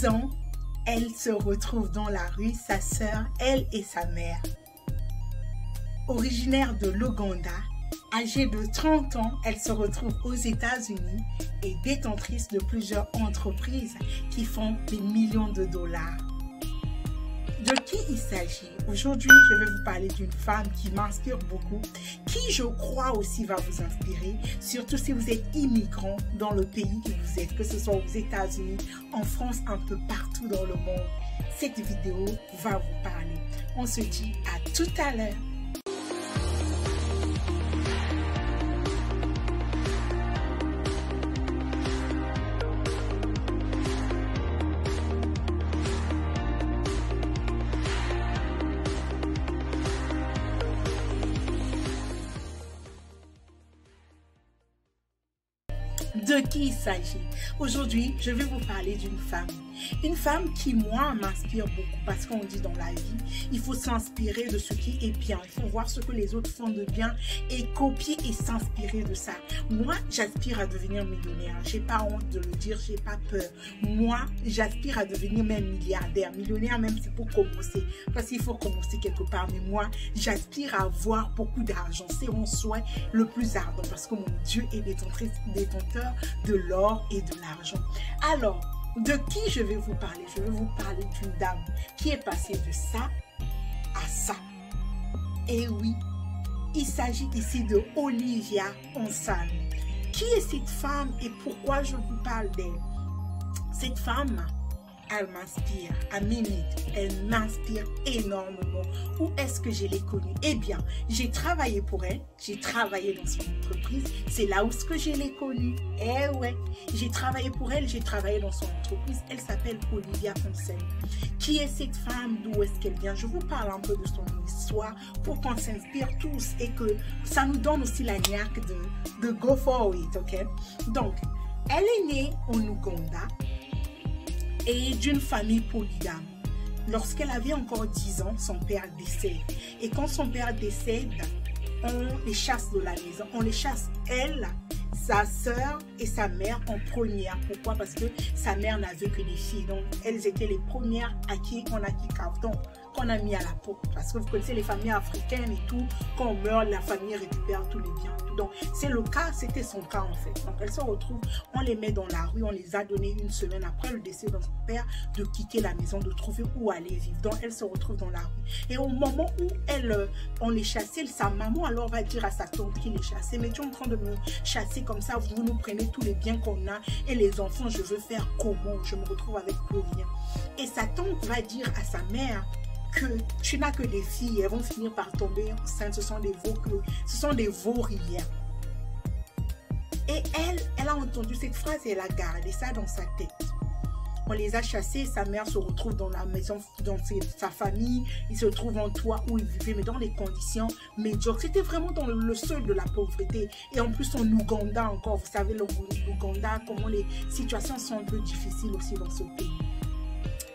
10 ans, elle se retrouve dans la rue, sa sœur, elle et sa mère. Originaire de l'Ouganda, âgée de 30 ans, elle se retrouve aux États-Unis et détentrice de plusieurs entreprises qui font des millions de dollars. De qui il s'agit? Aujourd'hui, je vais vous parler d'une femme qui m'inspire beaucoup, qui je crois aussi va vous inspirer, surtout si vous êtes immigrant dans le pays où vous êtes, que ce soit aux États-Unis, en France, un peu partout dans le monde. Cette vidéo va vous parler. On se dit à tout à l'heure. De qui il s'agit? Aujourd'hui, je vais vous parler d'une femme. Une femme qui, moi, m'inspire beaucoup parce qu'on dit dans la vie, il faut s'inspirer de ce qui est bien. Il faut voir ce que les autres font de bien et copier et s'inspirer de ça. Moi, j'aspire à devenir millionnaire. J'ai pas honte de le dire, j'ai pas peur. Moi, j'aspire à devenir même milliardaire. Millionnaire même, c'est pour commencer. Parce qu'il faut commencer quelque part. Mais moi, j'aspire à avoir beaucoup d'argent. C'est mon souhait le plus ardent parce que mon Dieu est détenteur de l'or et de l'argent. Alors, de qui je vais vous parler? Je vais vous parler d'une dame qui est passée de ça à ça. Et oui, il s'agit ici de Olivia Onsane. Qui est cette femme et pourquoi je vous parle d'elle? Cette femme, elle m'inspire, à minute, elle m'inspire énormément. Où est-ce que je l'ai connue? Eh bien, j'ai travaillé pour elle, j'ai travaillé dans son entreprise, c'est là où je l'ai connue. Eh ouais, j'ai travaillé pour elle, j'ai travaillé dans son entreprise, elle s'appelle Olivia Onsane. Qui est cette femme? D'où est-ce qu'elle vient? Je vous parle un peu de son histoire pour qu'on s'inspire tous et que ça nous donne aussi la niaque de go for it, ok? Donc, elle est née en Ouganda et d'une famille polygame. Lorsqu'elle avait encore 10 ans, son père décède. Et quand son père décède, on les chasse de la maison. On les chasse, elle, sa sœur et sa mère en première. Pourquoi? Parce que sa mère n'avait que des filles. Donc, elles étaient les premières à qui on a qu'on a mis à la peau. Parce que vous connaissez les familles africaines et tout. Quand on meurt, la famille récupère tous les biens. Donc, c'est le cas, c'était son cas en fait. Donc, elle se retrouve, on les met dans la rue, on les a donné une semaine après le décès de son père de quitter la maison, de trouver où aller vivre. Donc, elle se retrouve dans la rue. Et au moment où on les chassait, sa maman alors va dire à sa tante qui les chassait, mais tu es en train de me chasser comme ça, vous nous prenez tous les biens qu'on a et les enfants, je veux faire comment? Je me retrouve avec plus rien. Et sa tante va dire à sa mère que tu n'as que des filles, elles vont finir par tomber enceintes, ce sont des vauriens. Et elle a entendu cette phrase et elle a gardé ça dans sa tête. On les a chassés, sa mère se retrouve dans la maison, dans sa famille, il se trouve en toit où il vivait, mais dans des conditions médiocres. C'était vraiment dans le seuil de la pauvreté. Et en plus en Ouganda encore, vous savez, l'Ouganda, comment les situations sont un peu difficiles aussi dans ce pays.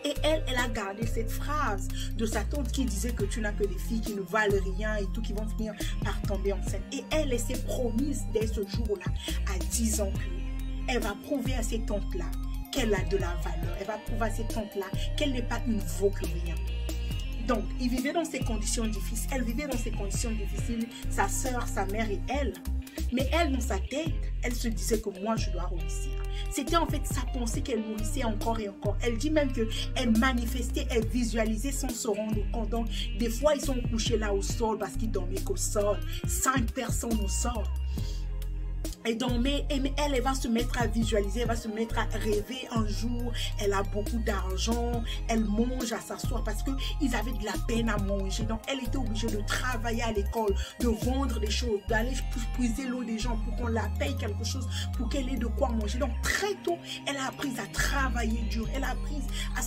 Et elle a gardé cette phrase de sa tante qui disait que tu n'as que des filles qui ne valent rien et tout, qui vont finir par tomber enceinte. Et elle s'est promise dès ce jour-là, à 10 ans, qu'elle va prouver à ces tantes-là qu'elle a de la valeur. Elle va prouver à ces tantes-là qu'elle n'est pas une vaurien. Donc, ils vivaient dans ces conditions difficiles. Elle vivait dans ces conditions difficiles, sa sœur, sa mère et elle. Mais elle, dans sa tête, elle se disait que moi, je dois réussir. C'était en fait sa pensée qu'elle nourrissait encore et encore. Elle dit même qu'elle manifestait, elle visualisait sans se rendre compte. Donc, des fois, ils sont couchés là au sol parce qu'ils dormaient qu'au sol. 5 personnes au sol. Et donc, mais elle va se mettre à visualiser, elle va se mettre à rêver un jour. Elle a beaucoup d'argent, elle mange à s'asseoir parce qu'ils avaient de la peine à manger. Donc, elle était obligée de travailler à l'école, de vendre des choses, d'aller puiser l'eau des gens pour qu'on la paye quelque chose, pour qu'elle ait de quoi manger. Donc, très tôt, elle a appris à travailler dur. Elle a appris à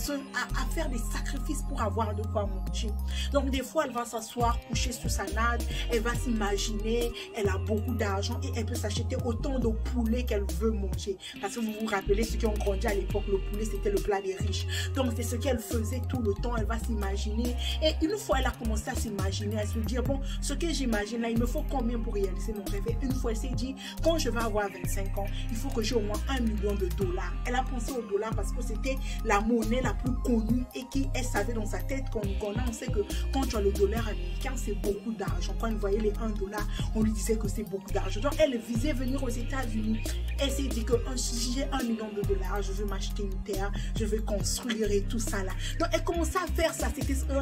faire des sacrifices pour avoir de quoi manger. Donc, des fois, elle va s'asseoir, coucher sur sa natte, elle va s'imaginer, elle a beaucoup d'argent et elle peut s'acheter autant de poulet qu'elle veut manger. Parce que vous vous rappelez, ceux qui ont grandi à l'époque, le poulet, c'était le plat des riches. Donc, c'est ce qu'elle faisait tout le temps. Elle va s'imaginer. Et une fois, elle a commencé à s'imaginer, à se dire, bon, ce que j'imagine là, il me faut combien pour réaliser mon rêve? Et une fois, elle s'est dit, quand je vais avoir 25 ans, il faut que j'ai au moins $1 million. Elle a pensé au dollar parce que c'était la monnaie la plus connue et elle savait dans sa tête qu'on a. On sait que quand tu as le dollar américain, c'est beaucoup d'argent. Quand elle voyait les $1, on lui disait que c'est beaucoup d'argent. Donc, elle visait venir aux États-Unis. Elle s'est dit que si j'ai $1 million, je veux m'acheter une terre, je veux construire et tout ça là. Donc, elle commençait à faire ça.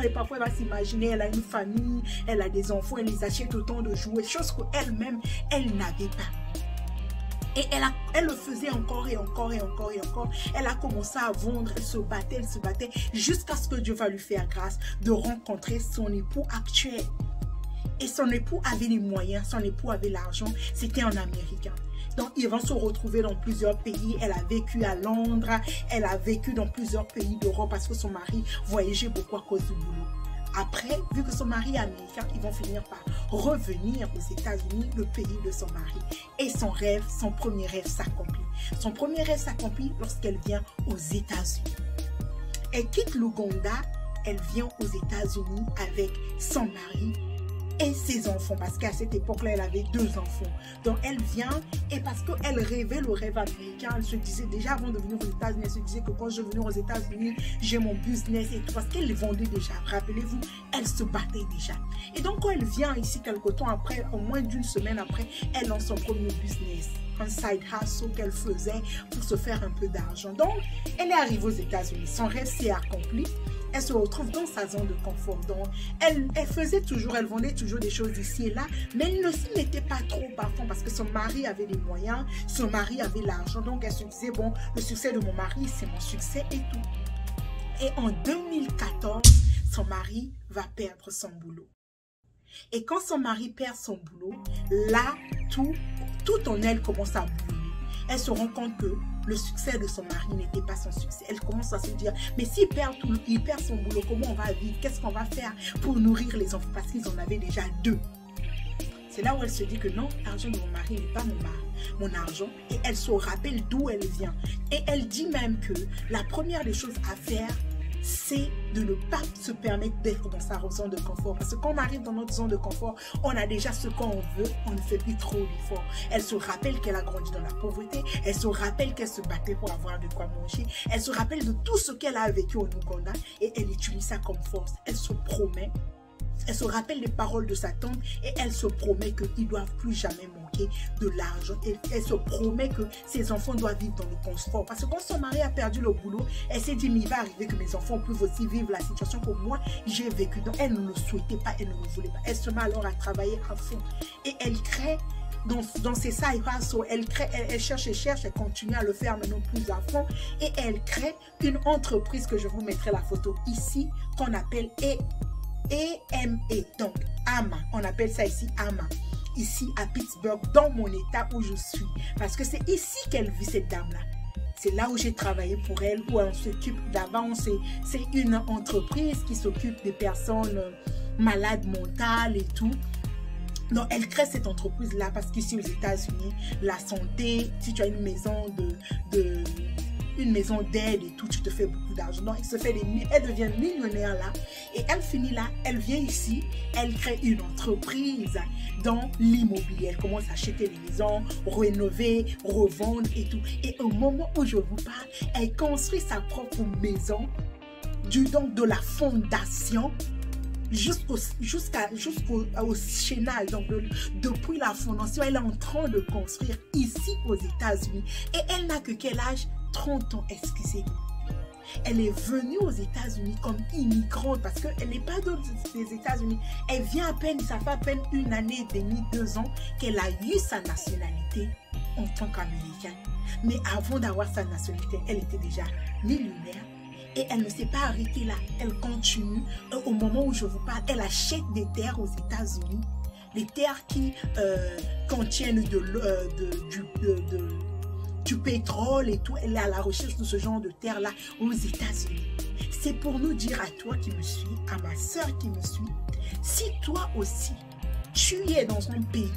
Et parfois, elle va s'imaginer, elle a une famille, elle a des enfants, elle les achète autant de jouets, chose qu'elle-même, elle n'avait pas. Et elle le faisait encore et encore et encore et encore. Elle a commencé à vendre, elle se battait jusqu'à ce que Dieu va lui faire grâce de rencontrer son époux actuel. Et son époux avait les moyens, son époux avait l'argent, c'était un Américain. Donc, ils vont se retrouver dans plusieurs pays. Elle a vécu à Londres, elle a vécu dans plusieurs pays d'Europe parce que son mari voyageait beaucoup à cause du boulot. Après, vu que son mari est américain, ils vont finir par revenir aux États-Unis, le pays de son mari. Et son rêve, son premier rêve s'accomplit. Son premier rêve s'accomplit lorsqu'elle vient aux États-Unis. Elle quitte l'Ouganda, elle vient aux États-Unis avec son mari et ses enfants, parce qu'à cette époque-là, elle avait 2 enfants. Donc, elle vient, et parce qu'elle rêvait le rêve américain, elle se disait, déjà avant de venir aux États-Unis, elle se disait que quand je venais aux États-Unis, j'ai mon business et tout, parce qu'elle les vendait déjà. Rappelez-vous, elle se battait déjà. Et donc, quand elle vient ici, quelque temps après, au moins d'une semaine après, elle lance son premier business, un side hustle qu'elle faisait pour se faire un peu d'argent. Donc, elle est arrivée aux États-Unis, son rêve s'est accompli. Elle se retrouve dans sa zone de confort. Donc, elle vendait toujours des choses ici et là, mais elle ne s'y mettait pas trop par fond parce que son mari avait les moyens, son mari avait l'argent. Donc, elle se disait, bon, le succès de mon mari, c'est mon succès et tout. Et en 2014, son mari va perdre son boulot. Et quand son mari perd son boulot, là, tout en elle commence à bouger. Elle se rend compte que le succès de son mari n'était pas son succès. Elle commence à se dire, mais s'il perd son boulot, comment on va vivre? Qu'est-ce qu'on va faire pour nourrir les enfants? Parce qu'ils en avaient déjà 2. C'est là où elle se dit que non, l'argent de mon mari n'est pas mon argent. Et elle se rappelle d'où elle vient. Et elle dit même que la première des choses à faire, c'est de ne pas se permettre d'être dans sa zone de confort. Parce que quand on arrive dans notre zone de confort, on a déjà ce qu'on veut, on ne fait plus trop d'efforts. Elle se rappelle qu'elle a grandi dans la pauvreté, elle se rappelle qu'elle se battait pour avoir de quoi manger, elle se rappelle de tout ce qu'elle a vécu au Ouganda et elle utilise ça comme force. Elle se promet, elle se rappelle les paroles de sa tante et elle se promet qu'ils ne doivent plus jamais manquer de l'argent. Et elle se promet que ses enfants doivent vivre dans le confort. Parce que quand son mari a perdu le boulot, elle s'est dit, mais il va arriver que mes enfants peuvent aussi vivre la situation que moi j'ai vécue. Donc elle ne le souhaitait pas, elle ne le voulait pas. Elle se met alors à travailler à fond. Et elle crée dans ses side hustles, elle cherche, elle continue à le faire maintenant plus à fond. Et elle crée une entreprise que je vous mettrai la photo ici, qu'on appelle AMA, donc AMA, on appelle ça ici AMA, ici à Pittsburgh, dans mon état où je suis, parce que c'est ici qu'elle vit cette dame-là. C'est là où j'ai travaillé pour elle, où on s'occupe d'avant, c'est une entreprise qui s'occupe des personnes malades mentales et tout. Donc, elle crée cette entreprise-là parce qu'ici aux États-Unis, la santé, si tu as une maison une maison d'aide et tout, tu te fais beaucoup d'argent. Donc, elle devient millionnaire là. Et elle finit là, elle vient ici, elle crée une entreprise dans l'immobilier. Elle commence à acheter des maisons, rénover, revendre et tout. Et au moment où je vous parle, elle construit sa propre maison, donc de la fondation jusqu'au chaînage. Donc, depuis la fondation, elle est en train de construire ici aux États-Unis. Et elle n'a que quel âge? 30 ans, excusez-moi. Elle est venue aux États-Unis comme immigrante parce qu'elle n'est pas des États-Unis. Elle vient à peine, ça fait à peine 1 année et demie, 2 ans qu'elle a eu sa nationalité en tant qu'Américaine. Mais avant d'avoir sa nationalité, elle était déjà millionnaire. Et elle ne s'est pas arrêtée là. Elle continue. Au moment où je vous parle, elle achète des terres aux États-Unis. Les terres qui contiennent du pétrole et tout. Elle est à la recherche de ce genre de terre-là aux États-Unis. C'est pour nous dire à toi qui me suis, à ma soeur qui me suit, si toi aussi, tu es dans un pays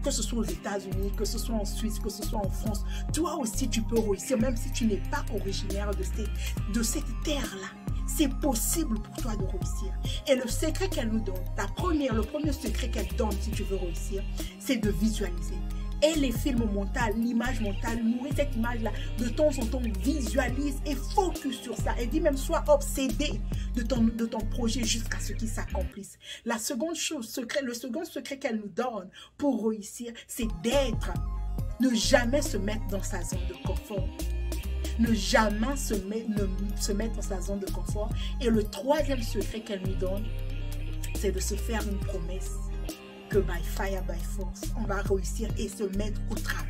que ce soit aux États-Unis, que ce soit en Suisse, que ce soit en France, toi aussi tu peux réussir, même si tu n'es pas originaire de cette terre-là. C'est possible pour toi de réussir. Et le secret qu'elle nous donne, le premier secret qu'elle donne si tu veux réussir, c'est de visualiser. Et les films mentaux, l'image mentale, nourrit cette image-là. De temps en temps, visualise et focus sur ça. Et dis même, sois obsédé de ton projet jusqu'à ce qu'il s'accomplisse. La seconde chose, le second secret qu'elle nous donne pour réussir, c'est ne jamais se mettre dans sa zone de confort. Ne jamais se mettre dans sa zone de confort. Et le troisième secret qu'elle nous donne, c'est de se faire une promesse que by fire, by force, on va réussir et se mettre au travail.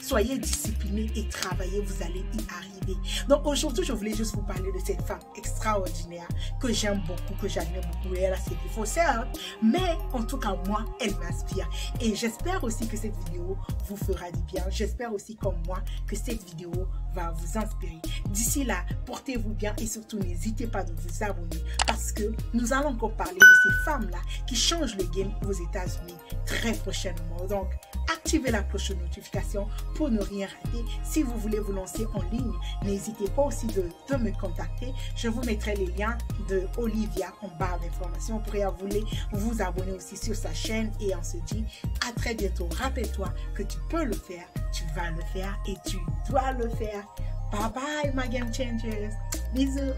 Soyez disciplinés et travaillez, vous allez y arriver. Donc aujourd'hui, je voulais juste vous parler de cette femme extraordinaire que j'aime beaucoup, que j'admire beaucoup. Et elle a ses défauts, certes, mais en tout cas, moi, elle m'inspire. Et j'espère aussi que cette vidéo vous fera du bien. J'espère aussi, comme moi, que cette vidéo va vous inspirer. D'ici là, portez-vous bien et surtout, n'hésitez pas de vous abonner parce que nous allons encore parler de ces femmes-là qui changent le game aux États-Unis très prochainement. Donc, activez la cloche de notification pour ne rien rater. Si vous voulez vous lancer en ligne, n'hésitez pas aussi de me contacter. Je vous mettrai les liens de Olivia en barre d'informations. Vous pourrez vous abonner aussi sur sa chaîne et on se dit à très bientôt. Rappelle-toi que tu peux le faire, tu vas le faire et tu dois le faire. Bye bye, my game changers. Bisous.